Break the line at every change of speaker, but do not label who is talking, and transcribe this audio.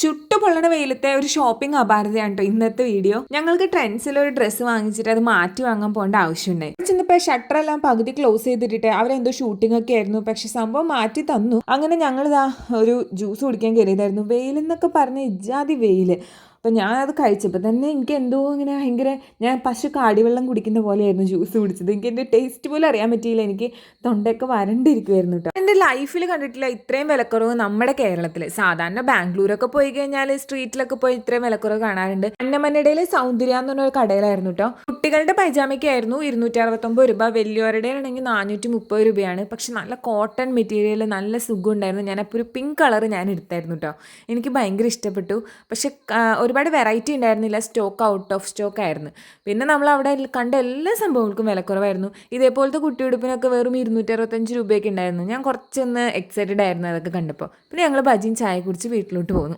ചുട്ടു പൊള്ളണ വെയിലത്തെ ഒരു ഷോപ്പിംഗ് അപാരതയാണ് കേട്ടോ ഇന്നത്തെ വീഡിയോ. ഞങ്ങൾക്ക് ട്രെൻഡ്സിൽ ഒരു ഡ്രസ്സ് വാങ്ങിച്ചിട്ട് അത് മാറ്റി വാങ്ങാൻ പോകേണ്ട ആവശ്യമുണ്ടായി. ചെന്നപ്പോൾ ഷട്ടറെല്ലാം പകുതി ക്ലോസ് ചെയ്തിട്ട് അവരെന്തോ ഷൂട്ടിംഗ് ഒക്കെ ആയിരുന്നു. പക്ഷെ സംഭവം മാറ്റി തന്നു. അങ്ങനെ ഞങ്ങളിതാ ഒരു ജ്യൂസ് കുടിക്കാൻ കയറിയതായിരുന്നു. വെയിലെന്നൊക്കെ പറഞ്ഞ ഇജാതി വെയില്. അപ്പം ഞാനത് കഴിച്ചപ്പോൾ തന്നെ എനിക്ക് എന്തോ ഇങ്ങനെ ഭയങ്കര, ഞാൻ പശു കാടിവെള്ളം കുടിക്കുന്ന പോലെയായിരുന്നു ജ്യൂസ് കുടിച്ചത്. എനിക്ക് എൻ്റെ ടേസ്റ്റ് പോലും അറിയാൻ പറ്റിയില്ല. എനിക്ക് തൊണ്ടയൊക്കെ വരണ്ടിരിക്കുമായിരുന്നു കേട്ടോ. എൻ്റെ ലൈഫിൽ കണ്ടിട്ടില്ല ഇത്രയും വിലക്കുറവ് നമ്മുടെ കേരളത്തിൽ. സാധാരണ ബാംഗ്ലൂരൊക്കെ പോയി കഴിഞ്ഞാൽ സ്ട്രീറ്റിലൊക്കെ പോയി ഇത്രയും വിലക്കുറവ് കാണാറുണ്ട്. അന്നമന്നടയിലെ സൗന്ദര്യ എന്ന് പറഞ്ഞൊരു കടയിലായിരുന്നു കേട്ടോ. കുട്ടികളുടെ പൈജാമയ്ക്കായിരുന്നു 269 രൂപ, വലിയവരുടെ ആണെങ്കിൽ 430 രൂപയാണ്. പക്ഷെ നല്ല കോട്ടൺ മെറ്റീരിയൽ, നല്ല സുഖം ഉണ്ടായിരുന്നു. ഞാനപ്പോൾ ഒരു പിങ്ക് കളർ ഞാൻ എടുത്തായിരുന്നു കേട്ടോ. എനിക്ക് ഭയങ്കര ഇഷ്ടപ്പെട്ടു. പക്ഷെ ഒരുപാട് വെറൈറ്റി ഉണ്ടായിരുന്നില്ല, സ്റ്റോക്ക് ഔട്ട് ഓഫ് സ്റ്റോക്ക് ആയിരുന്നു. പിന്നെ നമ്മൾ അവിടെ കണ്ട എല്ലാ സംഭവങ്ങൾക്കും വിലക്കുറവായിരുന്നു. ഇതേപോലത്തെ കുട്ടിയുടുപ്പിനൊക്കെ വെറും 265 രൂപയൊക്കെ ഉണ്ടായിരുന്നു. ഞാൻ കുറച്ചൊന്ന് എക്സൈറ്റഡ് ആയിരുന്നു അതൊക്കെ കണ്ടപ്പോൾ. പിന്നെ ഞങ്ങൾ ബജിയും ചായ കുടിച്ച് വീട്ടിലോട്ട് പോന്നു.